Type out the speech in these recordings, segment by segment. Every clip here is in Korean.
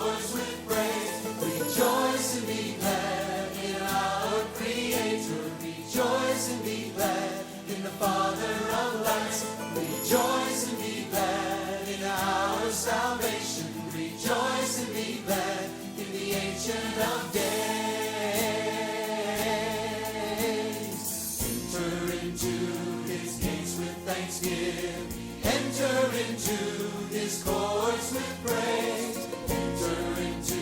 chords with praise. Rejoice and be glad in our Creator. Rejoice and be glad in the Father of lights. Rejoice and be glad in our salvation. Rejoice and be glad in the Ancient of Days. Enter into His gates with thanksgiving. Enter into His courts with praise. Enter into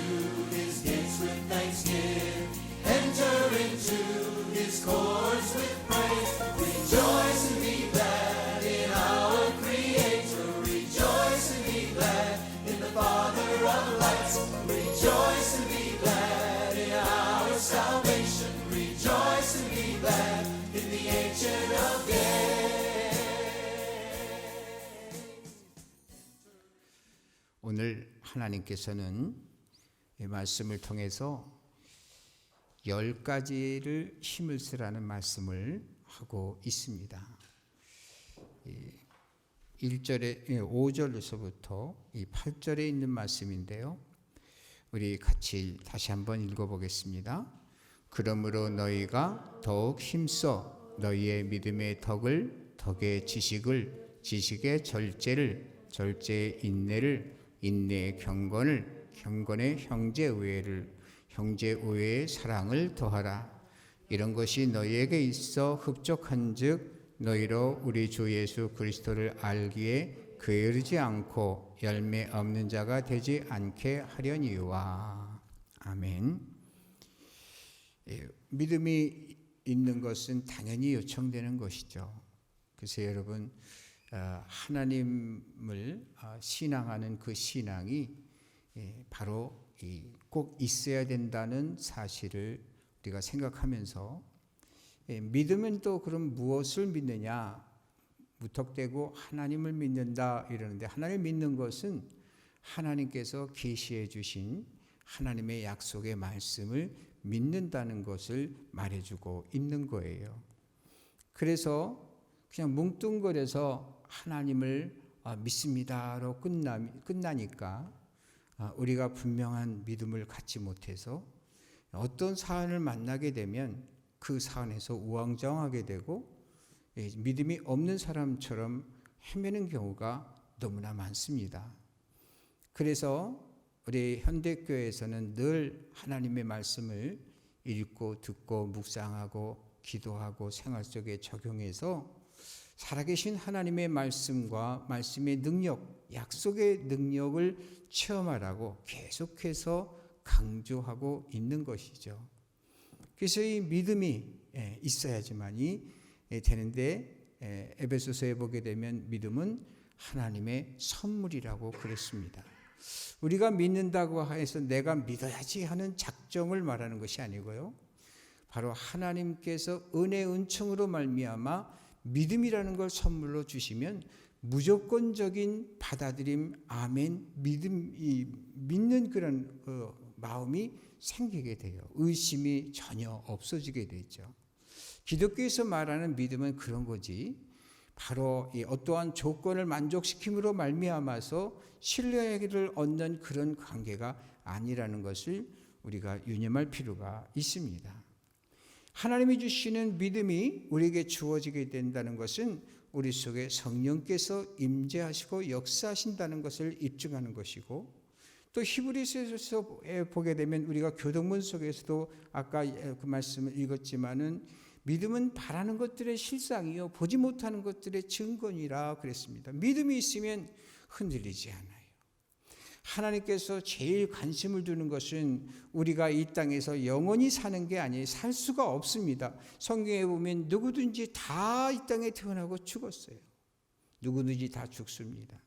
His gates with thanksgiving. Enter into His courts with praise. Rejoice and be glad in our Creator. Rejoice and be glad in the Father of lights. Rejoice and be glad in our salvation. Rejoice and be glad in the Ancient of Days. 오늘 하나님께서는 이 말씀을 통해서 10가지를 힘을 쓰라는 말씀을 하고 있습니다. 1절에 5절에서부터 이 8절에 있는 말씀인데요. 우리 같이 다시 한번 읽어보겠습니다. 그러므로 너희가 더욱 힘써 너희의 믿음의 덕을, 덕의 지식을, 지식의 절제를, 절제의 인내를, 인내의 경건을, 경건의 형제우애를, 형제우애의 사랑을 더하라. 이런 것이 너희에게 있어 흡족한즉 너희로 우리 주 예수 그리스도를 알기에 게으르지 않고 열매 없는 자가 되지 않게 하려니와. 아멘. 믿음이 있는 것은 당연히 요청되는 것이죠. 그래서 여러분 하나님을 신앙하는 그 신앙이 바로 꼭 있어야 된다는 사실을 우리가 생각하면서 믿으면 또 그럼 무엇을 믿느냐? 무턱대고 하나님을 믿는다 이러는데 하나님을 믿는 것은 하나님께서 계시해 주신 하나님의 약속의 말씀을 믿는다는 것을 말해주고 있는 거예요. 그래서 그냥 뭉뚱거려서 하나님을 믿습니다로 끝나니까 우리가 분명한 믿음을 갖지 못해서 어떤 사안을 만나게 되면 그 사안에서 우왕좌왕하게 되고 믿음이 없는 사람처럼 헤매는 경우가 너무나 많습니다. 그래서 우리 현대교회에서는 늘 하나님의 말씀을 읽고 듣고 묵상하고 기도하고 생활 속에 적용해서 살아계신 하나님의 말씀과 말씀의 능력, 약속의 능력을 체험하라고 계속해서 강조하고 있는 것이죠. 그래서 이 믿음이 있어야지만이 되는데 에베소서에 보게 되면 믿음은 하나님의 선물이라고 그랬습니다. 우리가 믿는다고 해서 내가 믿어야지 하는 작정을 말하는 것이 아니고요. 바로 하나님께서 은혜 은총으로 말미암아 믿음이라는 걸 선물로 주시면 무조건적인 받아들임, 아멘, 믿는 그런 마음이 생기게 돼요. 의심이 전혀 없어지게 되죠. 기독교에서 말하는 믿음은 그런 거지. 바로 이 어떠한 조건을 만족시킴으로 말미암아서 신뢰를 얻는 그런 관계가 아니라는 것을 우리가 유념할 필요가 있습니다. 하나님이 주시는 믿음이 우리에게 주어지게 된다는 것은 우리 속에 성령께서 임재하시고 역사하신다는 것을 입증하는 것이고, 또 히브리서에서 보게 되면 우리가 교동문 속에서도 아까 그 말씀을 읽었지만은 믿음은 바라는 것들의 실상이요 보지 못하는 것들의 증거니라 그랬습니다. 믿음이 있으면 흔들리지 않아요. 하나님께서 제일 관심을 두는 것은 우리가 이 땅에서 영원히 사는 게 아니에요. 살 수가 없습니다. 성경에 보면 누구든지 다 이 땅에 태어나고 죽었어요. 누구든지 다 죽습니다.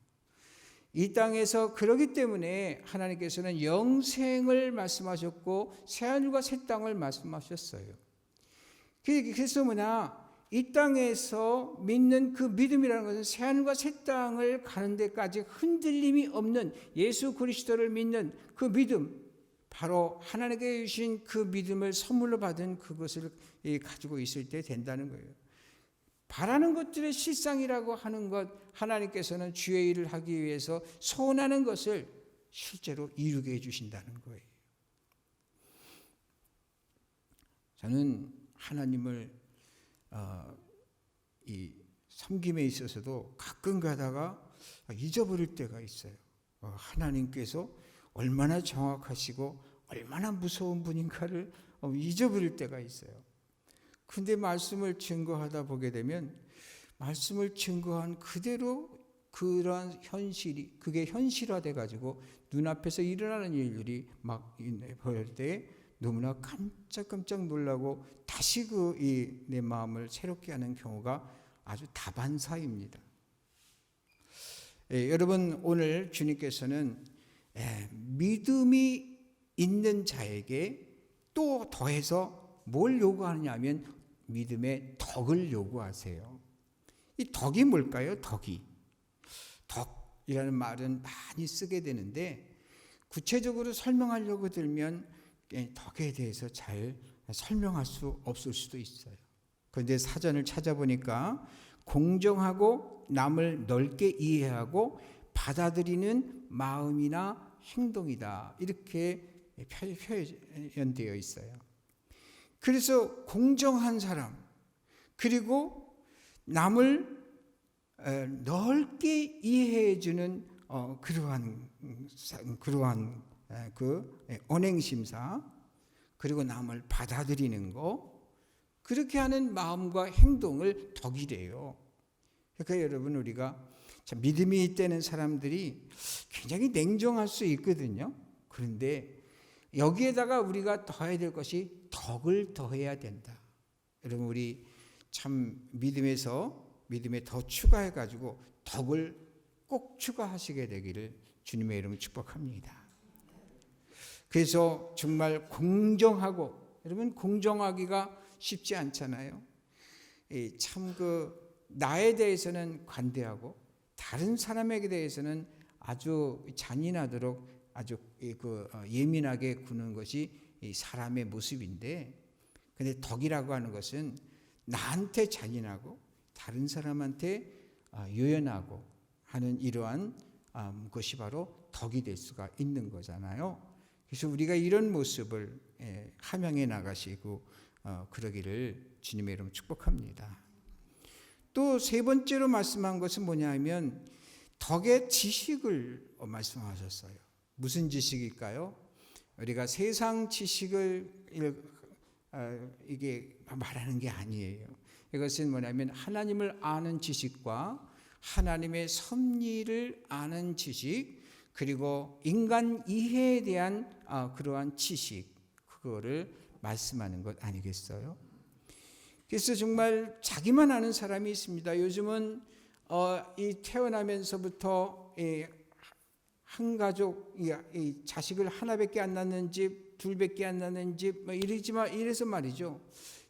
이 땅에서 그러기 때문에 하나님께서는 영생을 말씀하셨고 새하늘과 새 땅을 말씀하셨어요. 그래서 이 땅에서 믿는 그 믿음이라는 것은 새하늘과 새 땅을 가는 데까지 흔들림이 없는 예수 그리스도를 믿는 그 믿음, 바로 하나님께 주신 그 믿음을 선물로 받은 그것을 가지고 있을 때 된다는 거예요. 바라는 것들의 실상이라고 하는 것, 하나님께서는 주의 일을 하기 위해서 소원하는 것을 실제로 이루게 해주신다는 거예요. 저는 하나님을 이 섬김에 있어서도 가끔 가다가 잊어버릴 때가 있어요. 하나님께서 얼마나 정확하시고 얼마나 무서운 분인가를 잊어버릴 때가 있어요. 근데 말씀을 증거하다 보게 되면 말씀을 증거한 그대로 그러한 현실이 그게 현실화돼 가지고 눈앞에서 일어나는 일들이 막 보일 때 너무나 깜짝깜짝 놀라고 다시 내 마음을 새롭게 하는 경우가 아주 다반사입니다. 여러분, 오늘 주님께서는 믿음이 있는 자에게 또 더해서 뭘 요구하느냐 하면 믿음의 덕을 요구하세요. 이 덕이 뭘까요? 덕이라는 말은 많이 쓰게 되는데 구체적으로 설명하려고 들면 덕에 대해서 잘 설명할 수 없을 수도 있어요. 그런데 사전을 찾아보니까 공정하고 남을 넓게 이해하고 받아들이는 마음이나 행동이다, 이렇게 표현되어 있어요. 그래서 공정한 사람, 그리고 남을 넓게 이해해주는 그러한 언행심사, 그리고 남을 받아들이는 거, 그렇게 하는 마음과 행동을 덕이래요. 그러니까 여러분, 우리가 참 믿음이 있다는 사람들이 굉장히 냉정할 수 있거든요. 그런데 여기에다가 우리가 더해야 될 것이 덕을 더해야 된다. 여러분, 우리 참 믿음에 더 추가해 가지고 덕을 꼭 추가하시게 되기를 주님의 이름으로 축복합니다. 그래서 정말 공정하고, 여러분, 공정하기가 쉽지 않잖아요. 참 나에 대해서는 관대하고 다른 사람에게 대해서는 아주 잔인하도록 아주 예민하게 구는 것이 사람의 모습인데, 근데 덕이라고 하는 것은 나한테 잔인하고 다른 사람한테 유연하고 하는 이러한 것이 바로 덕이 될 수가 있는 거잖아요. 그래서 우리가 이런 모습을 함양해 나가시고 그러기를 주님의 이름으로 축복합니다. 또 세 번째로 말씀한 것은 뭐냐 하면 덕의 지식을 말씀하셨어요. 무슨 지식일까요? 우리가 세상 지식을 이게 말하는 게 아니에요. 이것은 뭐냐면 하나님을 아는 지식과 하나님의 섭리를 아는 지식, 그리고 인간 이해에 대한 그러한 지식, 그거를 말씀하는 것 아니겠어요? 그래서 정말 자기만 아는 사람이 있습니다. 요즘은 이 태어나면서부터 한 가족, 이 자식을 하나밖에 안 낳는 집, 둘밖에 안 낳는 집, 이래서 말이죠.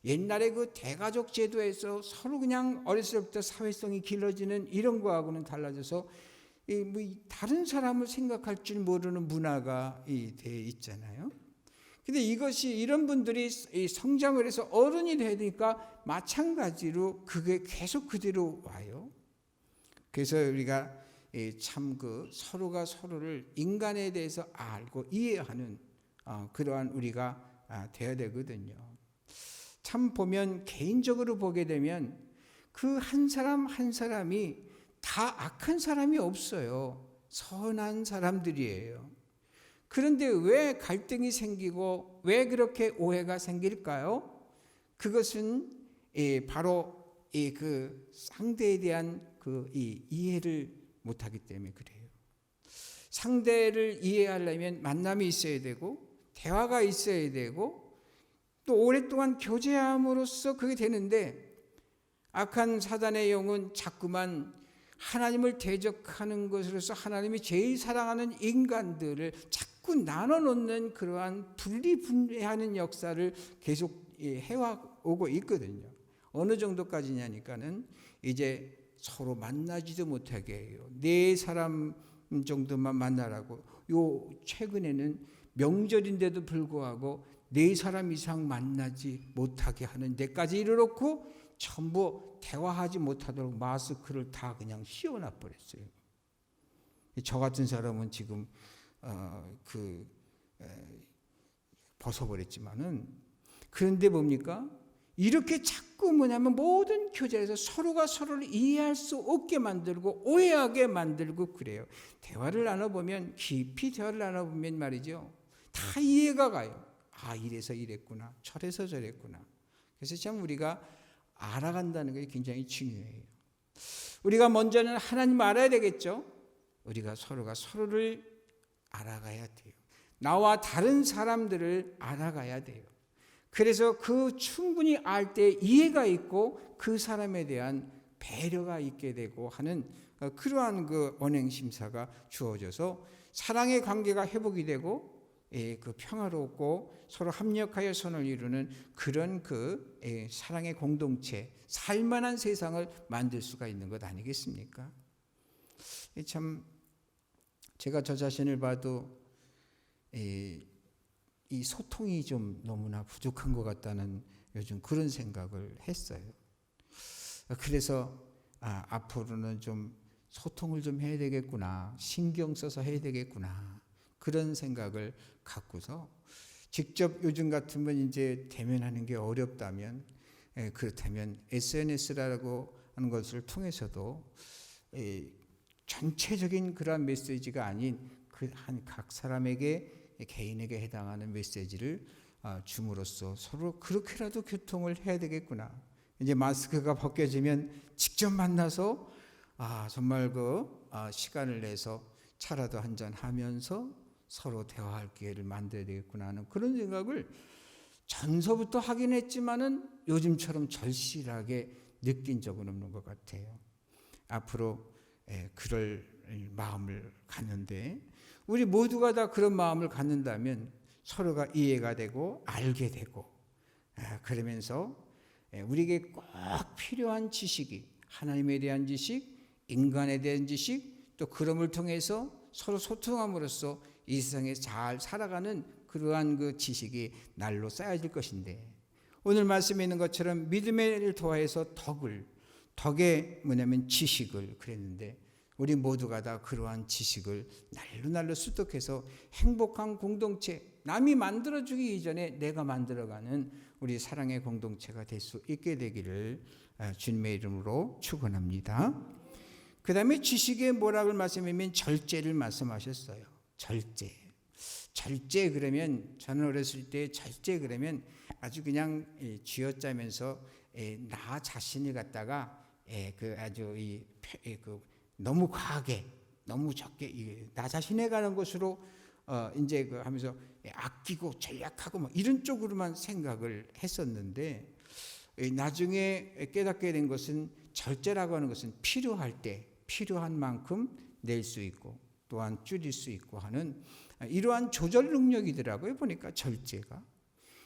옛날에 그 대가족 제도에서 서로 그냥 어렸을 때부터 사회성이 길러지는 이런 거하고는 달라져서 다른 사람을 생각할 줄 모르는 문화가 돼 있잖아요. 근데 이것이 이런 분들이 성장을 해서 어른이 되니까 마찬가지로 그게 계속 그대로 와요. 그래서 우리가 참 서로가 서로를 인간에 대해서 알고 이해하는 그러한 우리가 되어야 되거든요. 참 보면 개인적으로 보게 되면 그 한 사람 한 사람이 다 악한 사람이 없어요. 선한 사람들이에요. 그런데 왜 갈등이 생기고 왜 그렇게 오해가 생길까요? 그것은 바로 그 상대에 대한 이해를 못하기 때문에 그래요. 상대를 이해하려면 만남이 있어야 되고 대화가 있어야 되고 또 오랫동안 교제함으로써 그게 되는데, 악한 사단의 영은 자꾸만 하나님을 대적하는 것으로서 하나님이 제일 사랑하는 인간들을 자꾸 나눠놓는 그러한 분리분해하는 역사를 계속 해오고 있거든요. 어느 정도까지냐니까는 이제 서로 만나지도 못하게 해요. 네 사람 정도만 만나라고. 최근에는 명절인데도 불구하고 네 사람 이상 만나지 못하게 하는 데까지 이르렀고 전부 대화하지 못하도록 마스크를 다 그냥 씌워놔 버렸어요. 저 같은 사람은 지금 벗어버렸지만은, 그런데 뭡니까? 이렇게 자꾸 뭐냐면 모든 교제에서 서로가 서로를 이해할 수 없게 만들고 오해하게 만들고 그래요. 대화를 나눠보면, 깊이 대화를 나눠보면 말이죠, 다 이해가 가요. 이래서 이랬구나, 저래서 저랬구나. 그래서 참 우리가 알아간다는 게 굉장히 중요해요. 우리가 먼저는 하나님 알아야 되겠죠. 우리가 서로가 서로를 알아가야 돼요. 나와 다른 사람들을 알아가야 돼요. 그래서 그 충분히 알 때 이해가 있고 그 사람에 대한 배려가 있게 되고 하는 그러한 그 언행심사가 주어져서 사랑의 관계가 회복이 되고 그 평화롭고 서로 합력하여 선을 이루는 그런 그 사랑의 공동체, 살만한 세상을 만들 수가 있는 것 아니겠습니까? 참 제가 저 자신을 봐도 이 소통이 좀 너무나 부족한 것 같다는 요즘 그런 생각을 했어요. 그래서 앞으로는 좀 소통을 좀 해야 되겠구나, 신경 써서 해야 되겠구나, 그런 생각을 갖고서 직접 요즘 같으면 이제 대면하는 게 어렵다면, 그렇다면 SNS라고 하는 것을 통해서도 전체적인 그러한 메시지가 아닌 그 한 각 사람에게 개인에게 해당하는 메시지를 줌으로써 서로 그렇게라도 교통을 해야 되겠구나. 이제 마스크가 벗겨지면 직접 만나서 정말 시간을 내서 차라도 한잔 하면서 서로 대화할 기회를 만들어야 되겠구나 하는 그런 생각을 전서부터 하긴 했지만은 요즘처럼 절실하게 느낀 적은 없는 것 같아요. 앞으로 그럴 마음을 갖는데, 우리 모두가 다 그런 마음을 갖는다면 서로가 이해가 되고 알게 되고, 그러면서 우리에게 꼭 필요한 지식이 하나님에 대한 지식, 인간에 대한 지식, 또 그럼을 통해서 서로 소통함으로써 이 세상에 잘 살아가는 그러한 그 지식이 날로 쌓여질 것인데, 오늘 말씀에 있는 것처럼 믿음을 더해서 덕에 뭐냐면 지식을 그랬는데, 우리 모두가 다 그러한 지식을 날로 습득해서 행복한 공동체, 남이 만들어주기 이전에 내가 만들어가는 우리 사랑의 공동체가 될 수 있게 되기를 주님의 이름으로 축원합니다. 그 다음에 지식의 뭐라고 말씀하면 절제를 말씀하셨어요. 절제 그러면, 저는 어렸을 때 절제 그러면 아주 그냥 쥐어짜면서 나 자신을 갖다가 아주 너무 과하게, 너무 적게 나 자신에 가는 것으로 이제 하면서 아끼고 전략하고 뭐 이런 쪽으로만 생각을 했었는데, 나중에 깨닫게 된 것은 절제라고 하는 것은 필요할 때 필요한 만큼 낼 수 있고 또한 줄일 수 있고 하는 이러한 조절 능력이더라고요. 보니까 절제가.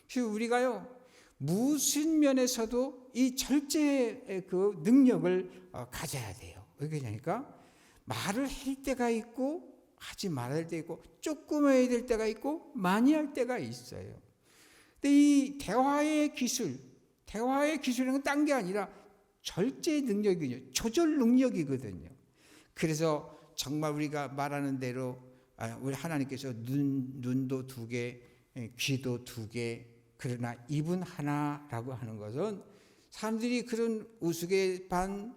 그래서 우리가요, 무슨 면에서도 이 절제의 그 능력을 가져야 돼요. 왜 그러냐니까 말을 할 때가 있고 하지 말아야 될 때가 있고, 조금 해야 될 때가 있고 많이 할 때가 있어요. 근데 이 대화의 기술은 딴 게 아니라 절제 능력이거든요. 조절 능력이거든요. 그래서 정말 우리가 말하는 대로 우리 하나님께서 눈도 2개, 귀도 2개, 그러나 입은 하나라고 하는 것은 사람들이 그런 우스개 반,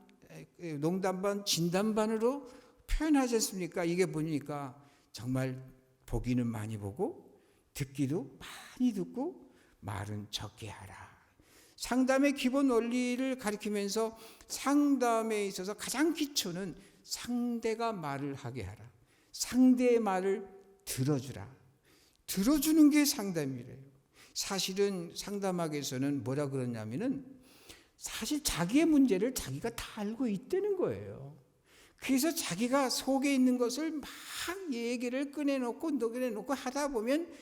농담 반, 진담 반으로 표현하지 않습니까? 이게 보니까 정말 보기는 많이 보고 듣기도 많이 듣고 말은 적게 하라. 상담의 기본 원리를 가리키면서 상담에 있어서 가장 기초는 상대가 말을 하게 하라. 상대의 말을 들어주라. 들어주는 게 상담이래요. 사실은 상담학에서는 뭐라 그러냐면은 사실 자기의 문제를 자기가 다 알고 있다는 거예요. 그래서 자기가 속에 있는 것을 막 얘기를 꺼내놓고 하다 보면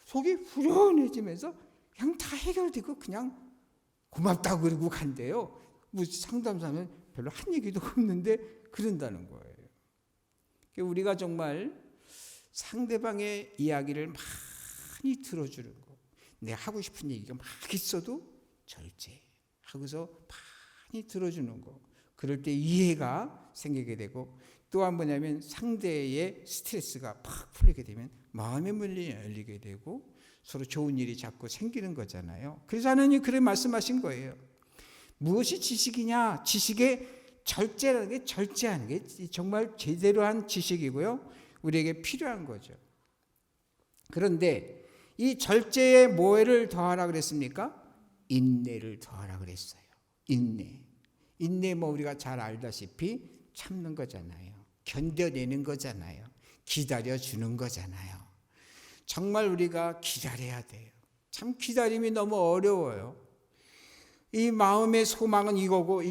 속이 후련해지면서 그냥 다 해결되고 그냥 고맙다고 그러고 간대요. 뭐 상담사는 별로 한 얘기도 없는데 그런다는 거예요. 우리가 정말 상대방의 이야기를 많이 들어주는 거, 내가 하고 싶은 얘기가 막 있어도 절제하고서 많이 들어주는 거, 그럴 때 이해가 생기게 되고 또한 뭐냐면 상대의 스트레스가 팍 풀리게 되면 마음의 문이 열리게 되고 서로 좋은 일이 자꾸 생기는 거잖아요. 그래서 하나님이 그렇게 말씀하신 거예요. 무엇이 지식이냐? 지식의 절제라는 게, 절제하는 게 정말 제대로 한 지식이고요, 우리에게 필요한 거죠. 그런데 이 절제에 뭐를 더하라 그랬습니까? 인내를 더하라 그랬어요. 인내 뭐 우리가 잘 알다시피 참는 거잖아요. 견뎌내는 거잖아요. 기다려주는 거잖아요. 정말 우리가 기다려야 돼요. 참 기다림이 너무 어려워요. 이 마음의 소망은 이거고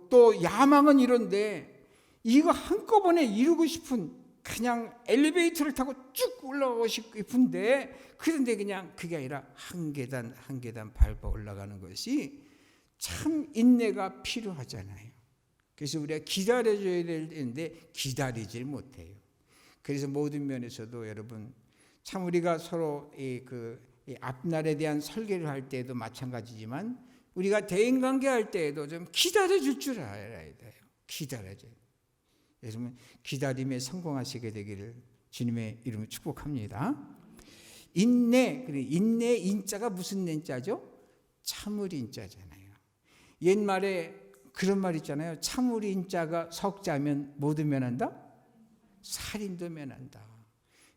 또 야망은 이런데 이거 한꺼번에 이루고 싶은, 그냥 엘리베이터를 타고 쭉 올라가고 싶은데, 그런데 그냥 그게 아니라 한 계단 한 계단 밟아 올라가는 것이 참 인내가 필요하잖아요. 그래서 우리가 기다려줘야 되는데 기다리질 못해요. 그래서 모든 면에서도 여러분, 참 우리가 서로 이 앞날에 대한 설계를 할 때에도 마찬가지지만 우리가 대인관계 할 때에도 좀 기다려줄 줄 알아야 돼요. 기다려줘요. 여러분, 기다림에 성공하시게 되기를 주님의 이름으로 축복합니다. 인내의 인자가 무슨 인자죠? 참을 인자잖아요. 옛말에 그런 말 있잖아요. 참을 인자가 석자면 뭐도 면한다? 살인도 면한다.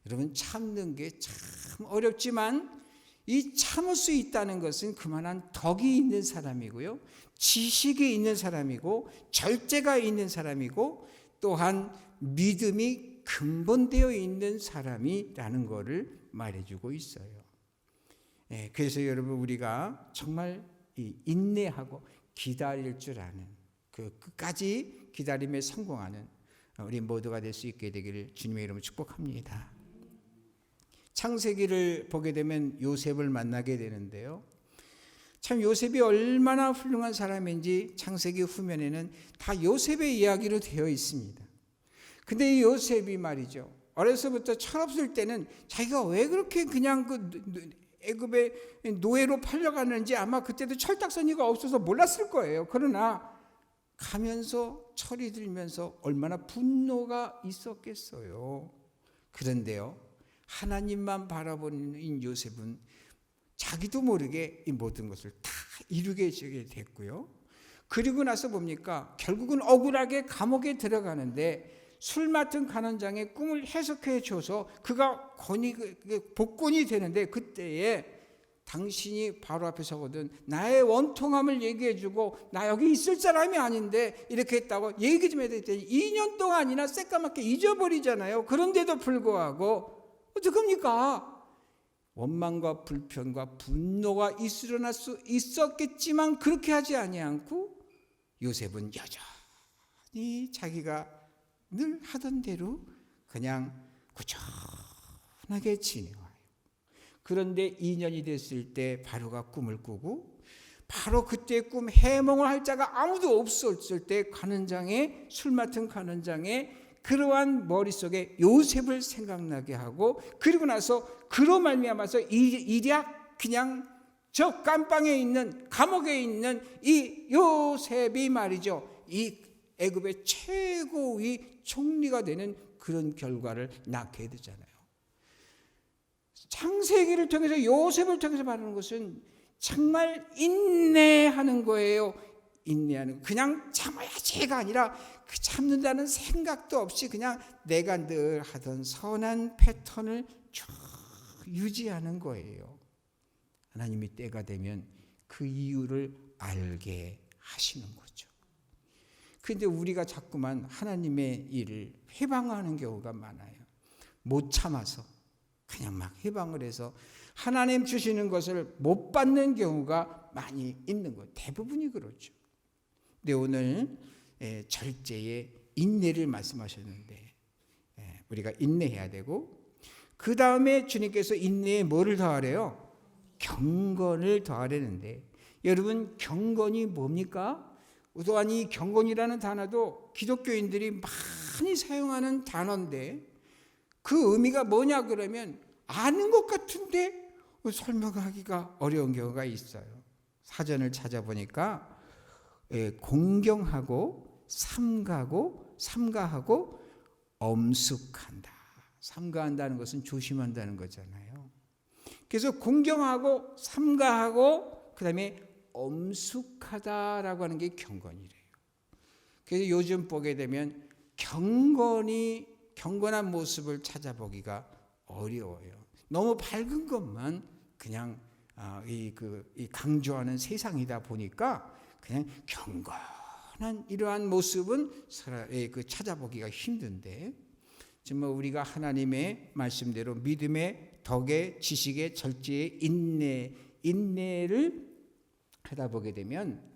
여러분, 참는 게 참 어렵지만 이 참을 수 있다는 것은 그만한 덕이 있는 사람이고요, 지식이 있는 사람이고, 절제가 있는 사람이고, 또한 믿음이 근본되어 있는 사람이라는 것을 말해주고 있어요. 그래서 여러분, 우리가 정말 인내하고 기다릴 줄 아는, 그 끝까지 기다림에 성공하는 우리 모두가 될 수 있게 되기를 주님의 이름으로 축복합니다. 창세기를 보게 되면 요셉을 만나게 되는데요, 참 요셉이 얼마나 훌륭한 사람인지 창세기 후면에는 다 요셉의 이야기로 되어 있습니다. 근데 이 요셉이 말이죠, 어려서부터 철없을 때는 자기가 왜 그렇게 그냥 애굽의 노예로 팔려가는지 아마 그때도 철딱서니가 없어서 몰랐을 거예요. 그러나 가면서 철이 들면서 얼마나 분노가 있었겠어요. 그런데요, 하나님만 바라보는 요셉은 자기도 모르게 이 모든 것을 다 이루게 됐고요. 그리고 나서 봅니까? 결국은 억울하게 감옥에 들어가는데 술 맡은 간원장의 꿈을 해석해 줘서 그가 복권이 되는데, 그때에 당신이 바로 앞에 서거든 나의 원통함을 얘기해 주고 나 여기 있을 사람이 아닌데 이렇게 했다고 얘기 좀 해야 되더니 2년 동안이나 새까맣게 잊어버리잖아요. 그런데도 불구하고 어떡합니까? 원망과 불평과 분노가 일어날 수 있었겠지만 그렇게 하지 아니하고 요셉은 여전히 자기가 늘 하던 대로 그냥 꾸준하게 지내와요. 그런데 2년이 됐을 때 바로가 꿈을 꾸고, 바로 그때 꿈 해몽을 할 자가 아무도 없었을 때 간원장의, 술 맡은 간원장의 그러한 머릿속에 요셉을 생각나게 하고, 그리고 나서 그로 말미암아서 일약 그냥 저 깜방에 있는, 감옥에 있는 이 요셉이 말이죠, 이 애굽의 최고의 총리가 되는 그런 결과를 낳게 되잖아요. 창세기를 통해서 요셉을 통해서 말하는 것은 정말 인내하는 거예요. 인내하는, 그냥 참아야지가 아니라 그 참는다는 생각도 없이 그냥 내가 늘 하던 선한 패턴을 쭉 유지하는 거예요. 하나님이 때가 되면 그 이유를 알게 하시는 거죠. 그런데 우리가 자꾸만 하나님의 일을 회방하는 경우가 많아요. 못 참아서 그냥 막 회방을 해서 하나님 주시는 것을 못 받는 경우가 많이 있는 거예요. 대부분이 그렇죠. 근데 오늘 절제의 인내를 말씀하셨는데, 우리가 인내해야 되고, 그 다음에 주님께서 인내에 뭐를 더하래요? 경건을 더하려는데, 여러분 경건이 뭡니까? 또한 이 경건이라는 단어도 기독교인들이 많이 사용하는 단어인데 그 의미가 뭐냐 그러면 아는 것 같은데 설명하기가 어려운 경우가 있어요. 사전을 찾아보니까 공경하고 삼가하고 엄숙한다. 삼가한다는 것은 조심한다는 거잖아요. 그래서 공경하고 삼가하고 그다음에 엄숙하다라고 하는 게 경건이래요. 그래서 요즘 보게 되면 경건한 모습을 찾아보기가 어려워요. 너무 밝은 것만 그냥 강조하는 세상이다 보니까 그냥 경건한 이러한 모습은 찾아보기가 힘든데, 정말 우리가 하나님의 말씀대로 믿음의 덕의 지식의 절제의 인내를 하다 보게 되면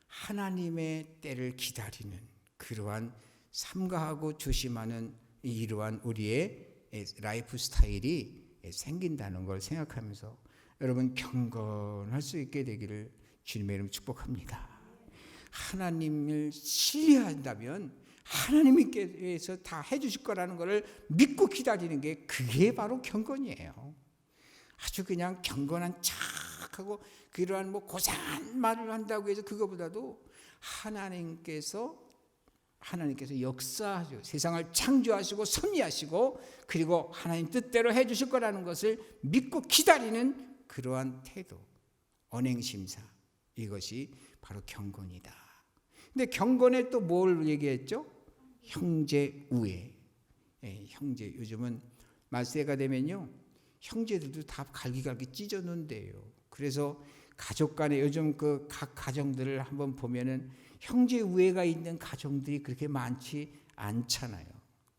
하나님의 때를 기다리는 그러한 삼가하고 조심하는 이러한 우리의 라이프 스타일이 생긴다는 걸 생각하면서 여러분 경건할 수 있게 되기를 주님의 이름으로 축복합니다. 하나님을 신뢰한다면 하나님께서 다 해주실 거라는 것을 믿고 기다리는 게 그게 바로 경건이에요. 아주 그냥 경건한 척하고 그러한 고상한 말을 한다고 해서 그거보다도 하나님께서 역사하시고 세상을 창조하시고 섭리하시고 그리고 하나님 뜻대로 해주실 거라는 것을 믿고 기다리는 그러한 태도, 언행심사, 이것이 바로 경건이다. 근데 경건에 또 뭘 얘기했죠? 형제우애. 형제, 요즘은 말세가 되면요 형제들도 다 갈기갈기 찢어놓는데요. 그래서 가족 간에 요즘 그 각 가정들을 한번 보면은 형제 우애가 있는 가정들이 그렇게 많지 않잖아요.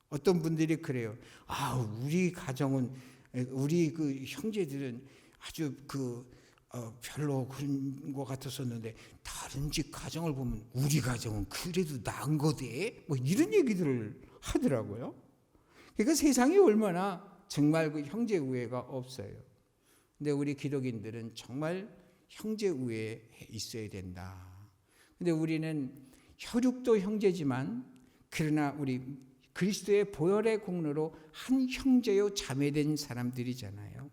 어떤 분들이 그래요. 우리 가정은, 우리 그 형제들은 아주 별로 그런 것 같았었는데 다른 집 가정을 보면 우리 가정은 그래도 나은 거대. 이런 얘기들을 하더라고요. 그러니까 세상이 얼마나 정말 그 형제 우애가 없어요. 근데 우리 기독인들은 정말 형제 우애에 있어야 된다. 근데 우리는 혈육도 형제지만 그러나 우리 그리스도의 보혈의 공로로 한 형제요 자매된 사람들이잖아요.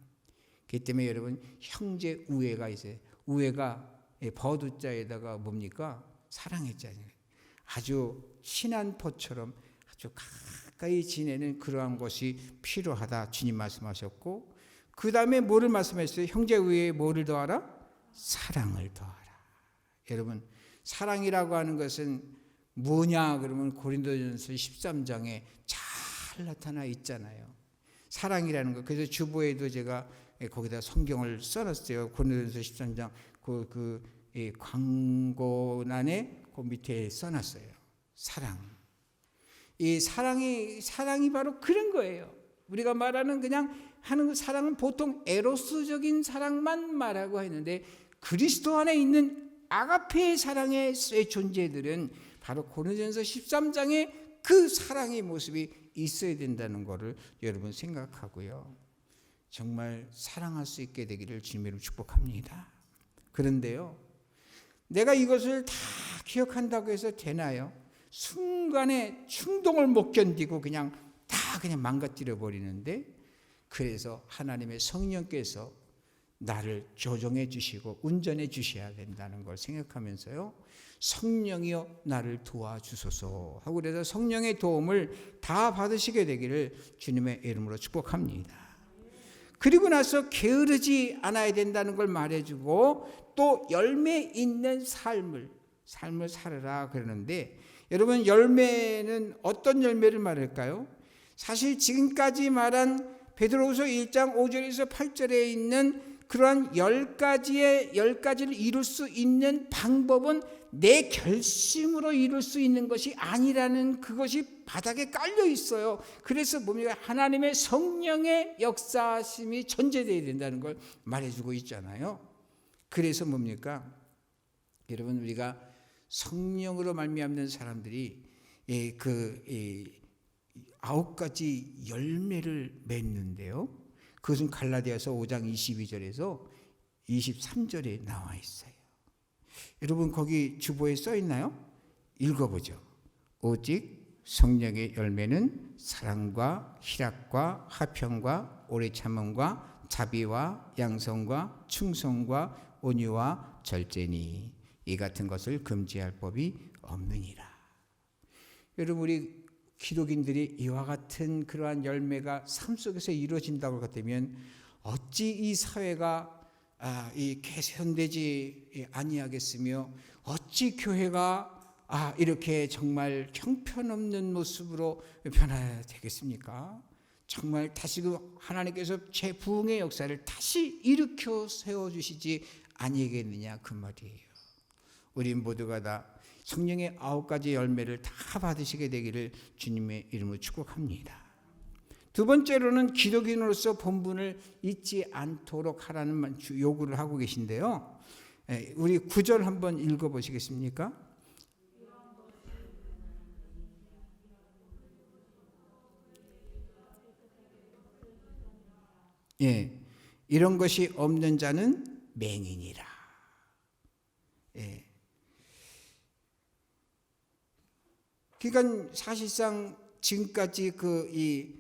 그렇기 때문에 여러분 형제 우애가 있어요. 우애가 버두자에다가 뭡니까? 사랑했잖아요. 아주 친한 포처럼 아주 가까이 지내는 그러한 것이 필요하다 주님 말씀하셨고, 그 다음에 뭐를 말씀하셨어요? 형제 우애에 뭐를 더하라? 사랑을 더하라. 여러분 사랑이라고 하는 것은 뭐냐 그러면 고린도전서 13장에 잘 나타나 있잖아요. 사랑이라는 것. 그래서 주보에도 제가 거기다 성경을 써놨어요. 고린도전서 13장 그 광고란에 그 밑에 써놨어요. 사랑. 이 사랑이 바로 그런 거예요. 우리가 말하는 그냥 하는 사랑은 보통 에로스적인 사랑만 말하고 했는데 그리스도 안에 있는 아가페의 사랑의 존재들은 바로 고린도전서 13장에 그 사랑의 모습이 있어야 된다는 것을 여러분 생각하고요. 정말 사랑할 수 있게 되기를 주님으로 축복합니다. 그런데요, 내가 이것을 다 기억한다고 해서 되나요? 순간에 충동을 못 견디고 그냥 망가뜨려 버리는데, 그래서 하나님의 성령께서 나를 조정해 주시고 운전해 주셔야 된다는 걸 생각하면서요, 성령이여 나를 도와주소서 하고 그래서 성령의 도움을 다 받으시게 되기를 주님의 이름으로 축복합니다. 그리고 나서 게으르지 않아야 된다는 걸 말해주고 또 열매 있는 삶을 살아라 그러는데, 여러분 열매는 어떤 열매를 말할까요? 사실 지금까지 말한 베드로후서 1장 5절에서 8절에 있는 그러한 10가지를 이룰 수 있는 방법은 내 결심으로 이룰 수 있는 것이 아니라는 그것이 바닥에 깔려 있어요. 그래서 뭡니까? 하나님의 성령의 역사심이 전제되어야 된다는 걸 말해주고 있잖아요. 그래서 뭡니까? 여러분 우리가 성령으로 말미암는 사람들이 9가지 열매를 맺는데요. 그것은 갈라디아서 5장 22절에서 23절에 나와 있어요. 여러분 거기 주보에 써 있나요? 읽어보죠. 오직 성령의 열매는 사랑과 희락과 화평과 오래 참음과 자비와 양성과 충성과 온유와 절제니 이 같은 것을 금지할 법이 없느니라. 여러분 우리 기독인들이 이와 같은 그러한 열매가 삶 속에서 이루어진다고 하면 어찌 이 사회가 이 개선되지 아니하겠으며 어찌 교회가 이렇게 정말 형편없는 모습으로 변화해야 되겠습니까? 정말 다시금 하나님께서 재부흥의 역사를 다시 일으켜 세워주시지 아니겠느냐 그 말이에요. 우리 모두가 다 성령의 9가지 열매를 다 받으시게 되기를 주님의 이름으로 축복합니다. 두 번째로는 기독인으로서 본분을 잊지 않도록 하라는 요구를 하고 계신데요. 우리 9절 한번 읽어보시겠습니까? 예, 이런 것이 없는 자는 맹인이라. 예. 그러니까 사실상 지금까지 이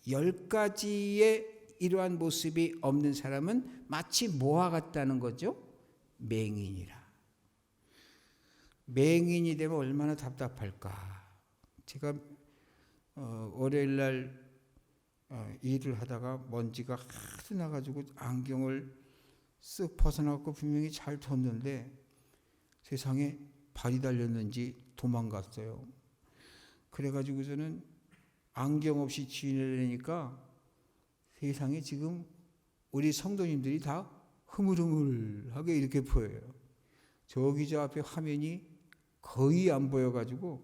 10가지의 이러한 모습이 없는 사람은 마치 뭐와 같다는 거죠? 맹인이라. 맹인이 되면 얼마나 답답할까. 제가 월요일 날 일을 하다가 먼지가 하도 나가지고 안경을 쓱 벗어나고 분명히 잘 뒀는데 세상에 발이 달렸는지 도망갔어요. 그래가지고서는 안경 없이 지내려니까 세상에 지금 우리 성도님들이 다 흐물흐물하게 이렇게 보여요. 저기 저 앞에 화면이 거의 안 보여가지고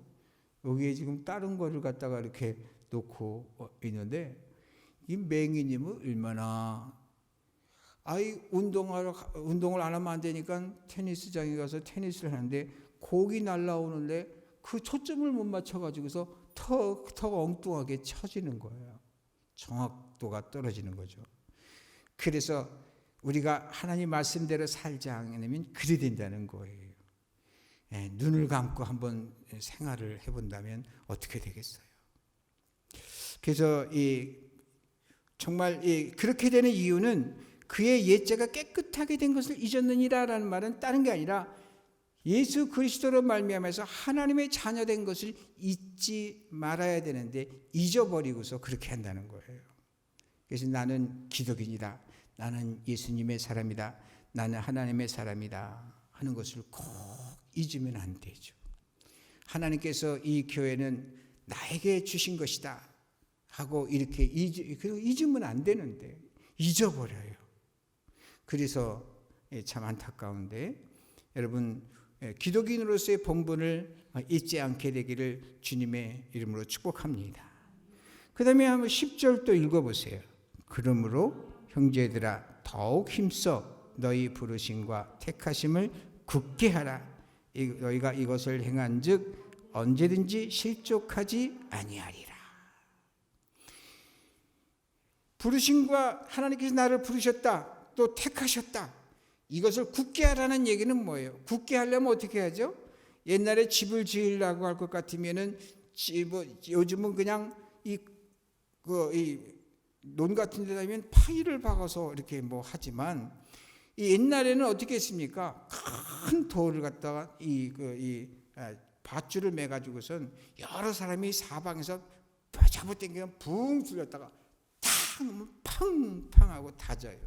여기에 지금 다른 거를 갖다가 이렇게 놓고 있는데 이 맹인님은 얼마나 운동을 안 하면 안 되니까 테니스장에 가서 테니스를 하는데 공이 날라오는데 그 초점을 못 맞춰가지고서 더 엉뚱하게 쳐지는 거예요. 정확도가 떨어지는 거죠. 그래서 우리가 하나님 말씀대로 살지 않으면 그리 된다는 거예요. 눈을 감고 한번 생활을 해본다면 어떻게 되겠어요? 그래서 정말 그렇게 되는 이유는 그의 옛죄가 깨끗하게 된 것을 잊었느니라라는 말은 다른 게 아니라 예수 그리스도로 말미암아서 하나님의 자녀된 것을 잊지 말아야 되는데 잊어버리고서 그렇게 한다는 거예요. 그래서 나는 기독인이다. 나는 예수님의 사람이다. 나는 하나님의 사람이다 하는 것을 꼭 잊으면 안 되죠. 하나님께서 이 교회는 나에게 주신 것이다 하고 이렇게 잊으면 안 되는데 잊어버려요. 그래서 참 안타까운데 여러분 기독인으로서의 본분을 잊지 않게 되기를 주님의 이름으로 축복합니다. 그 다음에 한번 10절 또 읽어보세요. 그러므로 형제들아 더욱 힘써 너희 부르심과 택하심을 굳게 하라. 너희가 이것을 행한 즉 언제든지 실족하지 아니하리라. 부르심과 하나님께서 나를 부르셨다. 또 택하셨다. 이것을 굳게 하라는 얘기는 뭐예요? 굳게 하려면 어떻게 하죠? 옛날에 집을 지으려고 할 것 같으면은 요즘은 그냥 논 같은 데다 하면 파이를 박아서 이렇게 하지만 옛날에는 어떻게 했습니까? 큰 돌을 갖다가 밧줄을 매 가지고선 여러 사람이 사방에서 잡아당기면 붕 뚫렸다가 탁 놓으면 팡팡하고 다져요.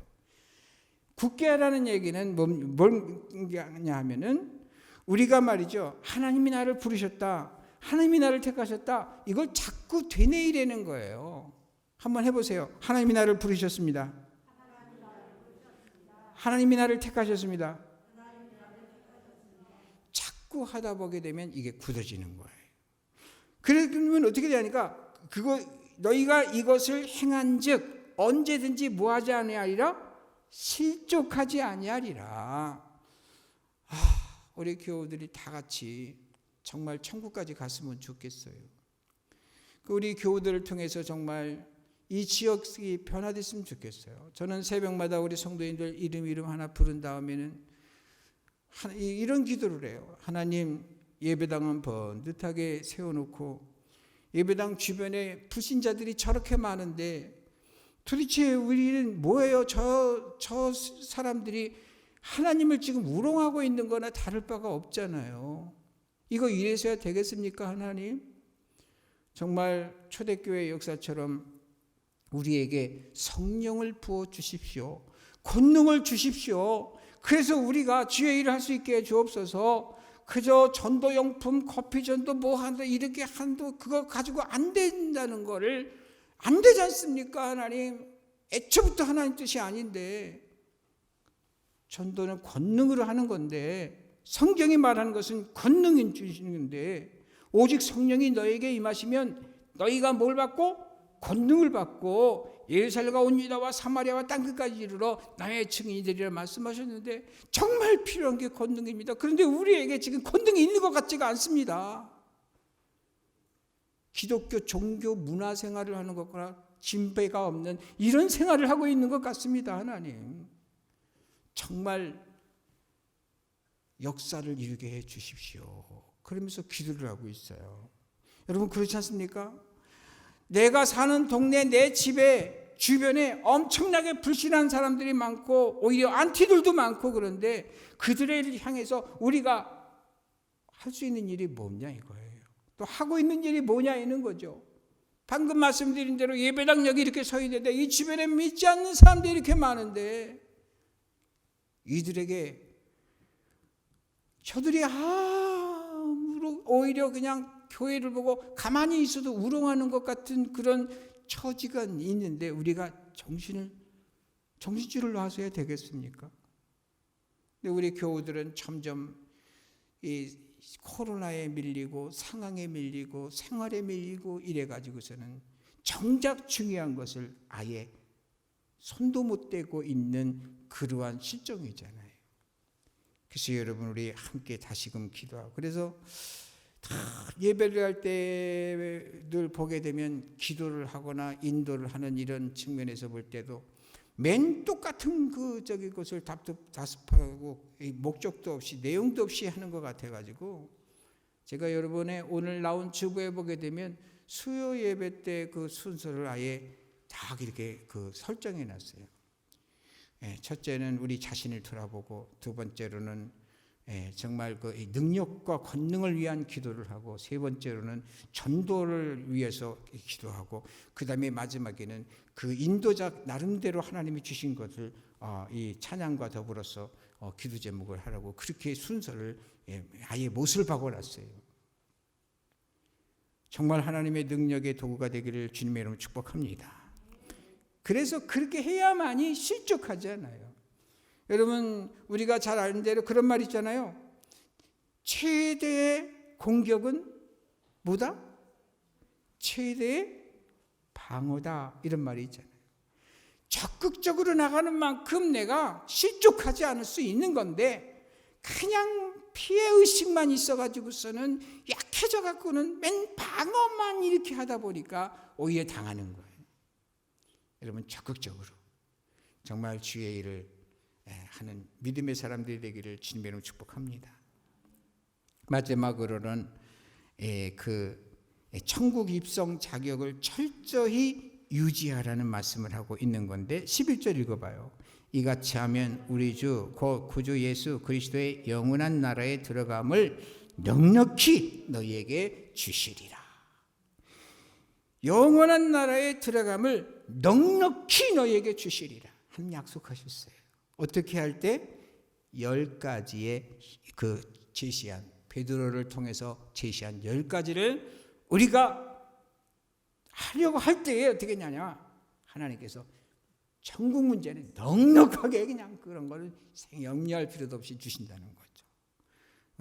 굳게 하라는 얘기는 뭐냐 하면은 우리가 말이죠. 하나님이 나를 부르셨다. 하나님이 나를 택하셨다. 이걸 자꾸 되뇌이려는 거예요. 한번 해보세요. 하나님이 나를 부르셨습니다. 하나님이 나를 택하셨습니다. 자꾸 하다 보게 되면 이게 굳어지는 거예요. 그러면 어떻게 되냐니까 너희가 이것을 행한즉 언제든지 뭐하지 아니하리라 실족하지 아니하리라. 우리 교우들이 다 같이 정말 천국까지 갔으면 좋겠어요. 우리 교우들을 통해서 정말 이 지역이 변화됐으면 좋겠어요. 저는 새벽마다 우리 성도인들 이름 하나 부른 다음에는 이런 기도를 해요. 하나님, 예배당은 번듯하게 세워놓고 예배당 주변에 불신자들이 저렇게 많은데 도대체 우리는 뭐예요? 저 사람들이 하나님을 지금 우롱하고 있는 거나 다를 바가 없잖아요. 이거 이래서야 되겠습니까, 하나님? 정말 초대교회 역사처럼 우리에게 성령을 부어 주십시오. 권능을 주십시오. 그래서 우리가 주의 일을 할 수 있게 해 주옵소서. 그저 전도용품, 커피전도 뭐 한다 이렇게 한도 그거 가지고 안 된다는 거를 안 되지 않습니까? 하나님 애초부터 하나님 뜻이 아닌데 전도는 권능으로 하는 건데 성경이 말하는 것은 권능인 주시는데 오직 성령이 너에게 임하시면 너희가 뭘 받고? 권능을 받고 예루살렘과 온 유다와 사마리아와 땅끝까지 이르러 나의 증인이 되리라 말씀하셨는데 정말 필요한 게 권능입니다. 그런데 우리에게 지금 권능이 있는 것 같지가 않습니다. 기독교 종교 문화 생활을 하는 것과 진배가 없는 이런 생활을 하고 있는 것 같습니다. 하나님 정말 역사를 이루게 해 주십시오. 그러면서 기도를 하고 있어요. 여러분 그렇지 않습니까? 내가 사는 동네 내 집에 주변에 엄청나게 불신한 사람들이 많고 오히려 안티들도 많고 그런데 그들을 향해서 우리가 할 수 있는 일이 뭐냐 이거예요. 또 하고 있는 일이 뭐냐 이는 거죠. 방금 말씀드린 대로 예배당 여기 이렇게 서 있는데 이 주변에 믿지 않는 사람들이 이렇게 많은데 이들에게 저들이 오히려 그냥 교회를 보고 가만히 있어도 우롱하는 것 같은 그런 처지가 있는데 우리가 정신줄을 놔서야 되겠습니까? 근데 우리 교우들은 점점 이 코로나에 밀리고 상황에 밀리고 생활에 밀리고 이래가지고서는 정작 중요한 것을 아예 손도 못 대고 있는 그러한 실정이잖아요. 그래서 여러분 우리 함께 다시금 기도하고 그래서 다 예배를 할 때 늘 보게 되면 기도를 하거나 인도를 하는 이런 측면에서 볼 때도 맨 똑같은 것을 답답하고 목적도 없이 내용도 없이 하는 것 같아가지고 제가 여러분의 오늘 나온 주보에 보게 되면 수요 예배 때 그 순서를 아예 다 이렇게 설정해 놨어요. 첫째는 우리 자신을 돌아보고 두 번째로는 정말 그 능력과 권능을 위한 기도를 하고 세 번째로는 전도를 위해서 기도하고 그 다음에 마지막에는 그 인도자 나름대로 하나님이 주신 것을 이 찬양과 더불어서 기도 제목을 하라고 그렇게 순서를 아예 못을 박아놨어요. 정말 하나님의 능력의 도구가 되기를 주님의 이름으로 축복합니다. 그래서 그렇게 해야만이 실족하잖아요. 여러분 우리가 잘 아는 대로 그런 말 있잖아요. 최대의 공격은 뭐다? 최대의 방어다 이런 말이 있잖아요. 적극적으로 나가는 만큼 내가 실족하지 않을 수 있는 건데 그냥 피해의식만 있어가지고서는 약해져갖고는 맨 방어만 이렇게 하다 보니까 오히려 당하는 거예요. 여러분 적극적으로 정말 주의 일을 하는 믿음의 사람들이 되기를 주님의 이름으로 축복합니다. 마지막으로는 그 천국 입성 자격을 철저히 유지하라는 말씀을 하고 있는 건데 11절 읽어봐요. 이같이 하면 우리 주 곧 구주 예수 그리스도의 영원한 나라에 들어감을 넉넉히 너희에게 주시리라. 영원한 나라에 들어감을 넉넉히 너희에게 주시리라 하는 약속하셨어요. 어떻게 할 때? 10가지의 그 제시한 베드로를 통해서 제시한 10가지를 우리가 하려고 할 때에 어떻게 했냐냐 하나님께서 천국 문제는 넉넉하게 그냥 그런 걸 염려할 필요도 없이 주신다는 거죠.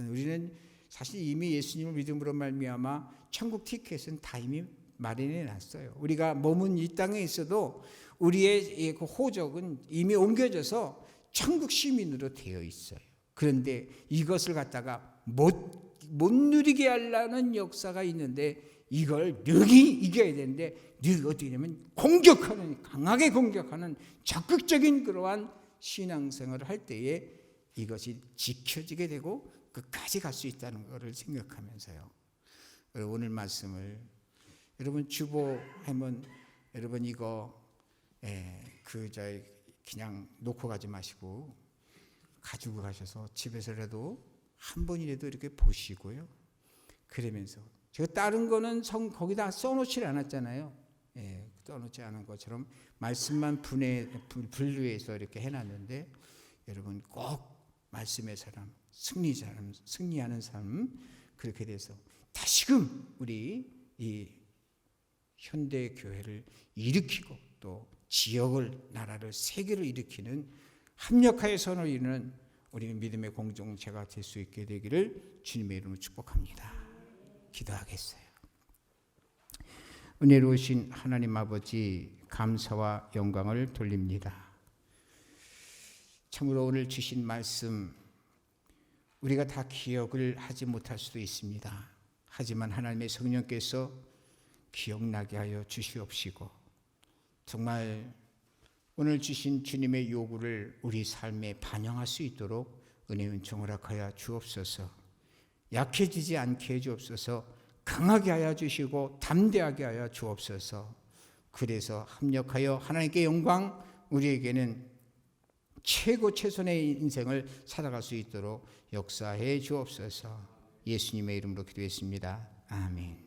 우리는 사실 이미 예수님을 믿음으로 말미암아 천국 티켓은 다 이미 마련해 놨어요. 우리가 머문 이 땅에 있어도 우리의 그 호적은 이미 옮겨져서 천국 시민으로 되어 있어요. 그런데 이것을 갖다가 못 누리게 하려는 역사가 있는데 이걸 능히 이겨야 되는데 늘 어떻게 되냐면 강하게 공격하는 적극적인 그러한 신앙생활을 할 때에 이것이 지켜지게 되고 끝까지 갈 수 있다는 것을 생각하면서요. 오늘 말씀을 여러분 주보하면 여러분 이거 그냥 놓고 가지 마시고 가지고 가셔서 집에서라도 한 번이라도 이렇게 보시고요. 그러면서 제가 다른 거는 거기다 써놓지 않았잖아요. 예, 써놓지 않은 것처럼 말씀만 분류해서 이렇게 해놨는데 여러분 꼭 말씀의 사람, 승리하는 삶 그렇게 돼서 다시금 우리 이 현대 교회를 일으키고 또 지역을 나라를 세계를 일으키는 합력하여 선을 이루는 우리 믿음의 공동체가 될 수 있게 되기를 주님의 이름으로 축복합니다. 기도하겠어요. 은혜로우신 하나님 아버지 감사와 영광을 돌립니다. 참으로 오늘 주신 말씀 우리가 다 기억을 하지 못할 수도 있습니다. 하지만 하나님의 성령께서 기억나게 하여 주시옵시고 정말 오늘 주신 주님의 요구를 우리 삶에 반영할 수 있도록 은혜 은총을 허락하여 주옵소서. 약해지지 않게 해 주옵소서. 강하게 하여 주시고 담대하게 하여 주옵소서. 그래서 합력하여 하나님께 영광, 우리에게는 최선의 인생을 살아갈 수 있도록 역사해 주옵소서. 예수님의 이름으로 기도했습니다. 아멘.